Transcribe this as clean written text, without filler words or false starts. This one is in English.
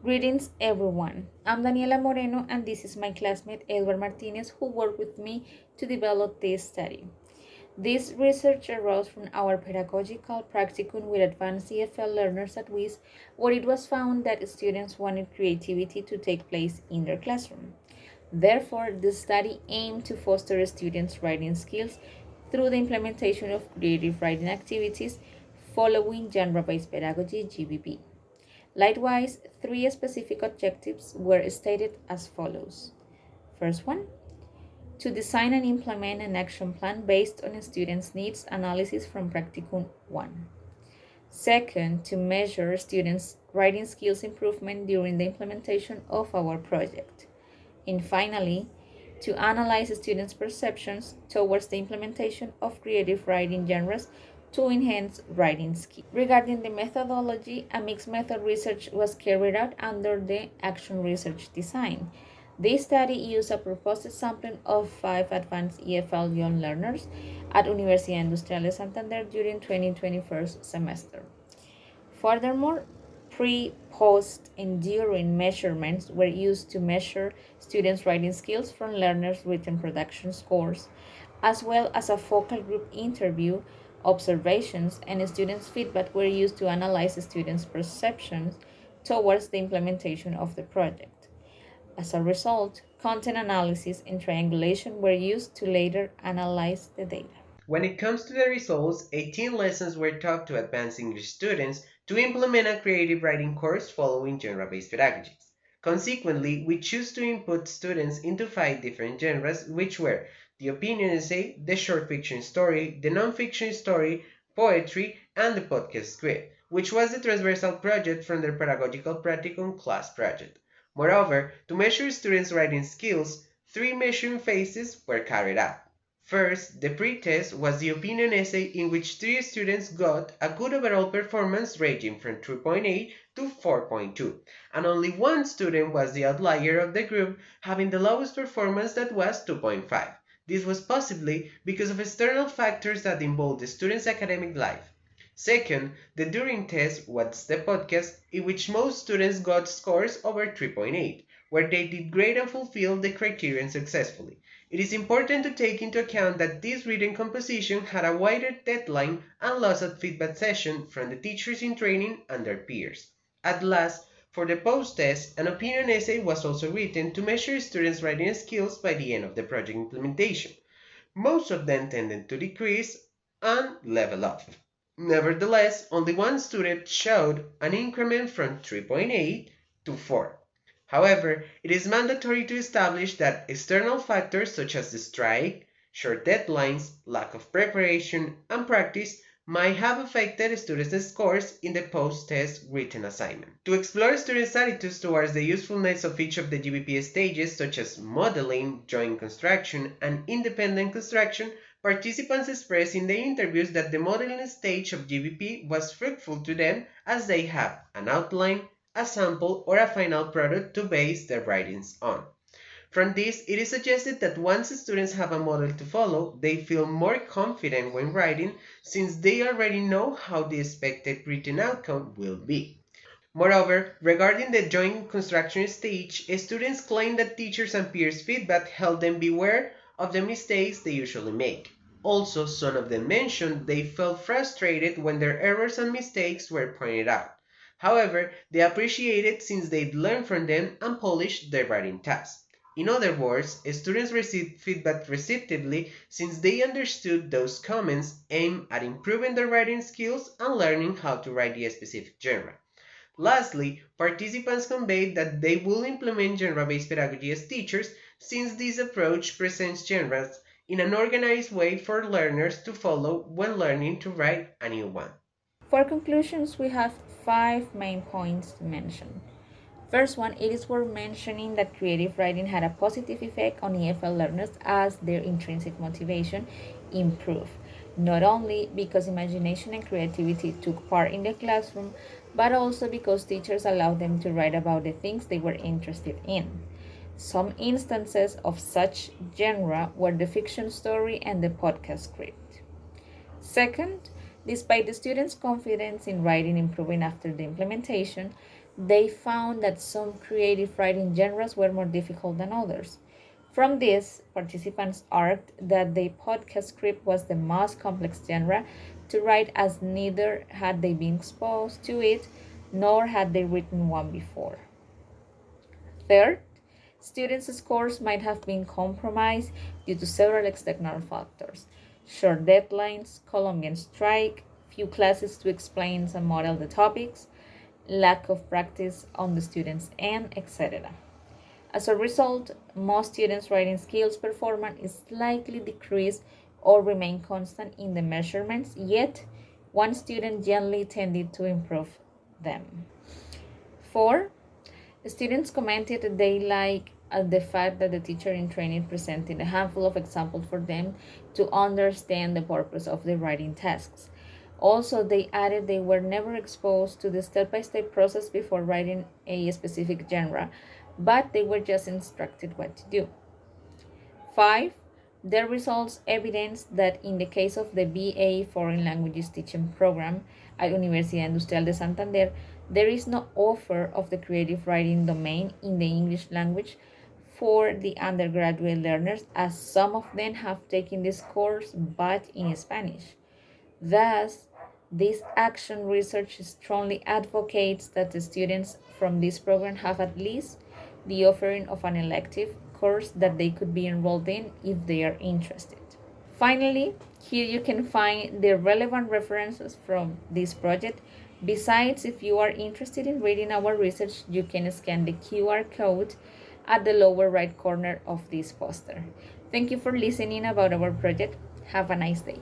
Greetings everyone. I'm Daniela Moreno and this is my classmate Edwar Martinez who worked with me to develop this study. This research arose from our pedagogical practicum with advanced EFL learners at WIS, where it was found that students wanted creativity to take place in their classroom. Therefore, the study aimed to foster students' writing skills through the implementation of creative writing activities following genre-based pedagogy (GBP). Likewise, three specific objectives were stated as follows. First one, to design and implement an action plan based on a student's needs analysis from Practicum 1. Second, to measure students' writing skills improvement during the implementation of our project. And finally, to analyze students' perceptions towards the implementation of creative writing genres to enhance writing skills. Regarding the methodology, a mixed method research was carried out under the action research design. This study used a proposed sampling of 5 advanced EFL young learners at Universidad Industrial Santander during 2021 semester. Furthermore, pre, post, and during measurements were used to measure students' writing skills from learners' written production scores, as well as a focal group interview, observations, and students' feedback were used to analyze students' perceptions towards the implementation of the project. As a result, content analysis and triangulation were used to later analyze the data. When it comes to the results, 18 lessons were taught to advanced English students to implement a creative writing course following genre-based pedagogies. Consequently, we choose to input students into 5 different genres, which were the opinion essay, the short fiction story, the non-fiction story, poetry, and the podcast script, which was the transversal project from their pedagogical practicum class project. Moreover, to measure students' writing skills, 3 measuring phases were carried out. First, the pre-test was the opinion essay in which 3 students got a good overall performance ranging from 3.8 to 4.2, and only 1 student was the outlier of the group, having the lowest performance that was 2.5. This was possibly because of external factors that involved the student's academic life. Second, the during test was the podcast in which most students got scores over 3.8, where they did great and fulfilled the criterion successfully. It is important to take into account that this written composition had a wider deadline and lots of feedback session from the teachers in training and their peers. At last, for the post-test, an opinion essay was also written to measure students' writing skills by the end of the project implementation. Most of them tended to decrease and level off. Nevertheless, only 1 student showed an increment from 3.8 to 4. However, it is mandatory to establish that external factors such as the strike, short deadlines, lack of preparation, and practice might have affected students' scores in the post-test written assignment. To explore students' attitudes towards the usefulness of each of the GBP stages such as modeling, joint construction, and independent construction, participants expressed in the interviews that the modeling stage of GBP was fruitful to them as they have an outline, a sample, or a final product to base their writings on. From this, it is suggested that once students have a model to follow, they feel more confident when writing since they already know how the expected written outcome will be. Moreover, regarding the joint construction stage, students claim that teachers and peers' feedback helped them beware of the mistakes they usually make. Also, some of them mentioned they felt frustrated when their errors and mistakes were pointed out. However, they appreciate it since they'd learned from them and polished their writing tasks. In other words, students received feedback receptively since they understood those comments aimed at improving their writing skills and learning how to write the specific genre. Lastly, participants conveyed that they will implement genre-based pedagogy as teachers since this approach presents genres in an organized way for learners to follow when learning to write a new one. For conclusions, we have 5 main points to mention. First one, it is worth mentioning that creative writing had a positive effect on EFL learners as their intrinsic motivation improved, not only because imagination and creativity took part in the classroom, but also because teachers allowed them to write about the things they were interested in. Some instances of such genre were the fiction story and the podcast script. Second, despite the students' confidence in writing improving after the implementation, they found that some creative writing genres were more difficult than others. From this, participants argued that the podcast script was the most complex genre to write, as neither had they been exposed to it nor had they written one before. Third, students' scores might have been compromised due to several external factors: short deadlines, Colombian strike, few classes to explain and model the topics, lack of practice on the students' end, etc. As a result, most students' writing skills performance is slightly decreased or remain constant in the measurements, yet one student generally tended to improve them. 4. Students commented that they like the fact that the teacher in training presented a handful of examples for them to understand the purpose of the writing tasks. Also, they added they were never exposed to the step-by-step process before writing a specific genre, but they were just instructed what to do. 5. The results evidence that in the case of the BA Foreign Languages Teaching Program at Universidad Industrial de Santander, there is no offer of the creative writing domain in the English language for the undergraduate learners, as some of them have taken this course but in Spanish. Thus, this action research strongly advocates that the students from this program have at least the offering of an elective course that they could be enrolled in if they are interested. Finally, here you can find the relevant references from this project. Besides, if you are interested in reading our research, you can scan the QR code at the lower right corner of this poster. Thank you for listening about our project. Have a nice day.